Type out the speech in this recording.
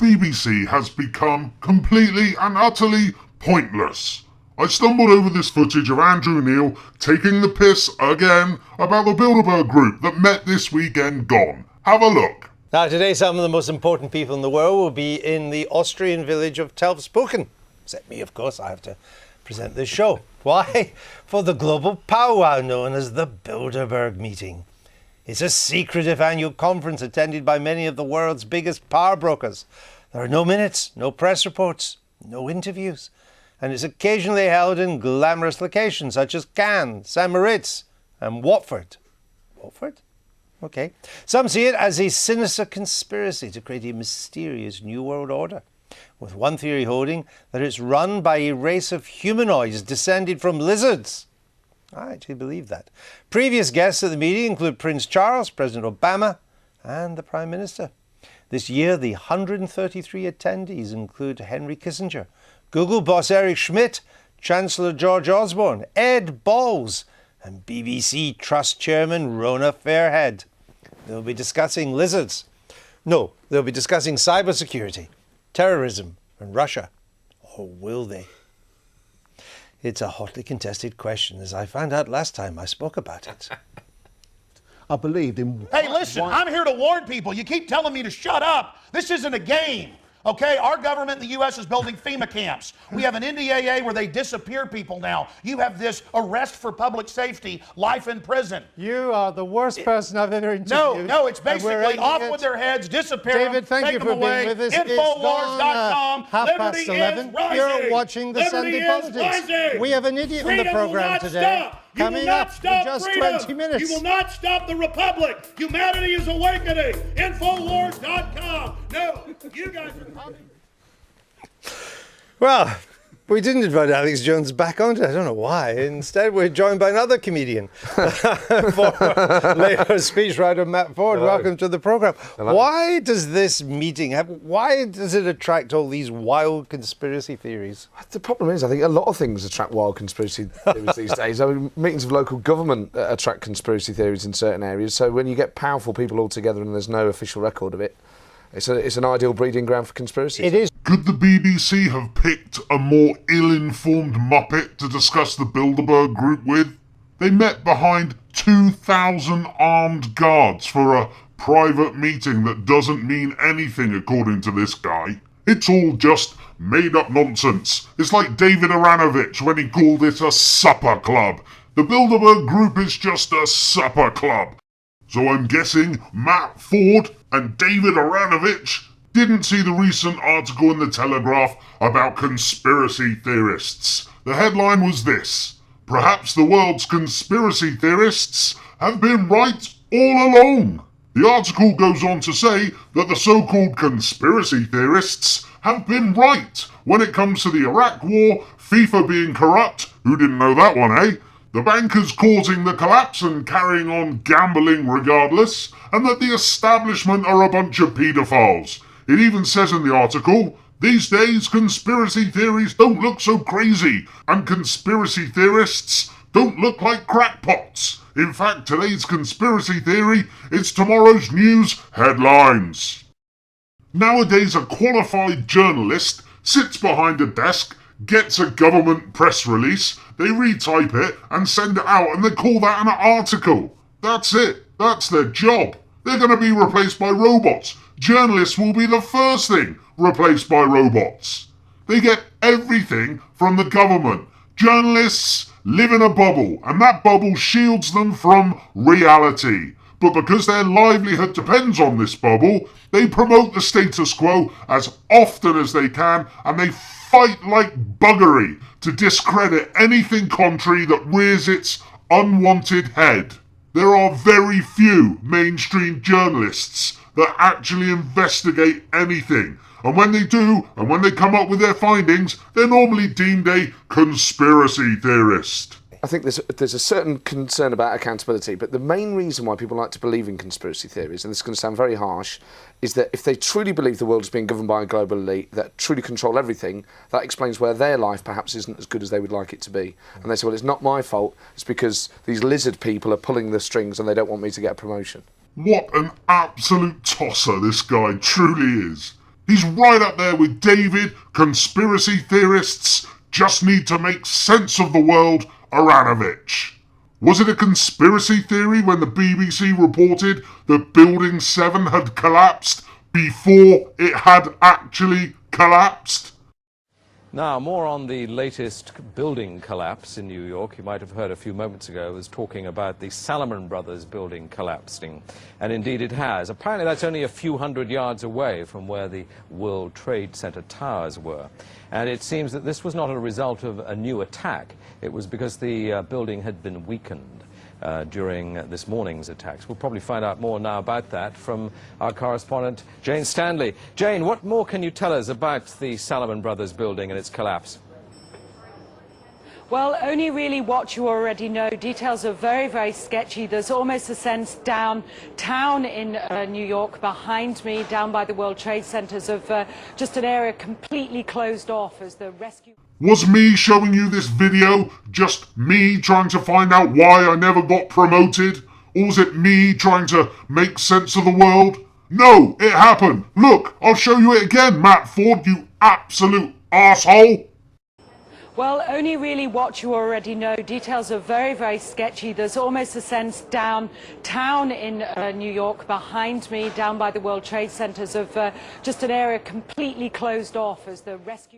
BBC has become completely and utterly pointless. I stumbled over this footage of Andrew Neil taking the piss again about the Bilderberg group that met this weekend gone. Have a look. Now today some of the most important people in the world will be in the Austrian village of Telfsboken. Except me, of course, I have to present this show. Why? For the global powwow known as the Bilderberg meeting. It's a secretive annual conference attended by many of the world's biggest power brokers. There are no minutes, no press reports, no interviews. And it's occasionally held in glamorous locations such as Cannes, St. Moritz and Watford. Watford? Okay. Some see it as a sinister conspiracy to create a mysterious new world order, with one theory holding that it's run by a race of humanoids descended from lizards. I actually believe that. Previous guests at the meeting include Prince Charles, President Obama, and the Prime Minister. This year, the 133 attendees include Henry Kissinger, Google boss Eric Schmidt, Chancellor George Osborne, Ed Balls, and BBC Trust Chairman Rona Fairhead. They'll be discussing lizards. No, they'll be discussing cybersecurity, terrorism, and Russia. Or will they? It's a hotly contested question, as I found out last time I spoke about it. I believed in... Hey, listen, I'm here to warn people. You keep telling me to shut up. This isn't a game. Okay, our government in the U.S. is building FEMA camps. We have an NDAA where they disappear people now. You have this arrest for public safety, life in prison. You are the worst person I've ever interviewed. No, it's basically off with their heads, disappear David, them, thank take you them for away. being with us. Infowars.com. Half past Liberty 11. is rising. You're watching the Liberty Sunday is Politics. rising. We have an idiot in the Freedom will program not today. Stop. You Coming will not up stop in just freedom. 20 minutes. You will not stop the Republic. Humanity is awakening. Infowars.com. No, you guys are... Well, we didn't invite Alex Jones back on it. I don't know why. Instead, we're joined by another comedian, former Labour speechwriter Matt Ford. Hello. Welcome to the programme. Hello. Why does this meeting why does it attract all these wild conspiracy theories? The problem is, I think a lot of things attract wild conspiracy theories these days. I mean, meetings of local government attract conspiracy theories in certain areas. So when you get powerful people all together and there's no official record of it, it's an ideal breeding ground for conspiracies. It is. Could the BBC have picked a more ill-informed muppet to discuss the Bilderberg group with? They met behind 2,000 armed guards for a private meeting that doesn't mean anything according to this guy. It's all just made-up nonsense. It's like David Aranovich when he called it a supper club. The Bilderberg group is just a supper club. So I'm guessing Matt Ford and David Aranovich didn't see the recent article in the Telegraph about conspiracy theorists. The headline was this: perhaps the world's conspiracy theorists have been right all along. The article goes on to say that the so-called conspiracy theorists have been right when it comes to the Iraq War, FIFA being corrupt, who didn't know that one, eh? The bankers causing the collapse and carrying on gambling regardless, and that the establishment are a bunch of paedophiles. It even says in the article, these days conspiracy theories don't look so crazy, and conspiracy theorists don't look like crackpots. In fact, today's conspiracy theory is tomorrow's news headlines. Nowadays, a qualified journalist sits behind a desk, gets a government press release, they retype it and send it out, and they call that an article. That's it. That's their job. They're going to be replaced by robots. Journalists will be the first thing replaced by robots. They get everything from the government. Journalists live in a bubble, and that bubble shields them from reality. But because their livelihood depends on this bubble, they promote the status quo as often as they can, and they fight like buggery to discredit anything contrary that rears its unwanted head. There are very few mainstream journalists that actually investigate anything. And when they do, and when they come up with their findings, they're normally deemed a conspiracy theorist. I think there's a certain concern about accountability, but the main reason why people like to believe in conspiracy theories, and this is going to sound very harsh, is that if they truly believe the world is being governed by a global elite that truly control everything, that explains where their life perhaps isn't as good as they would like it to be. And they say, well, it's not my fault, it's because these lizard people are pulling the strings and they don't want me to get a promotion. What an absolute tosser this guy truly is. He's right up there with David. Conspiracy theorists just need to make sense of the world, Aranovich. Was it a conspiracy theory when the BBC reported that Building 7 had collapsed before it had actually collapsed? Now, more on the latest building collapse in New York. You might have heard a few moments ago I was talking about the Salomon Brothers building collapsing. And indeed it has. Apparently that's only a few hundred yards away from where the World Trade Center towers were. And it seems that this was not a result of a new attack. It was because the building had been weakened during this morning's attacks. We'll probably find out more now about that from our correspondent, Jane Stanley. Jane, what more can you tell us about the Salomon Brothers building and its collapse? Well, only really what you already know. Details are very, very sketchy. There's almost a sense downtown in New York behind me, down by the World Trade Centers, of just an area completely closed off as the rescue... Was me showing you this video just me trying to find out why I never got promoted? Or was it me trying to make sense of the world? No, it happened. Look, I'll show you it again, Matt Ford, you absolute arsehole. Well, only really what you already know. Details are very, very sketchy. There's almost a sense downtown in New York behind me, down by the World Trade Centers, of just an area completely closed off as the rescue...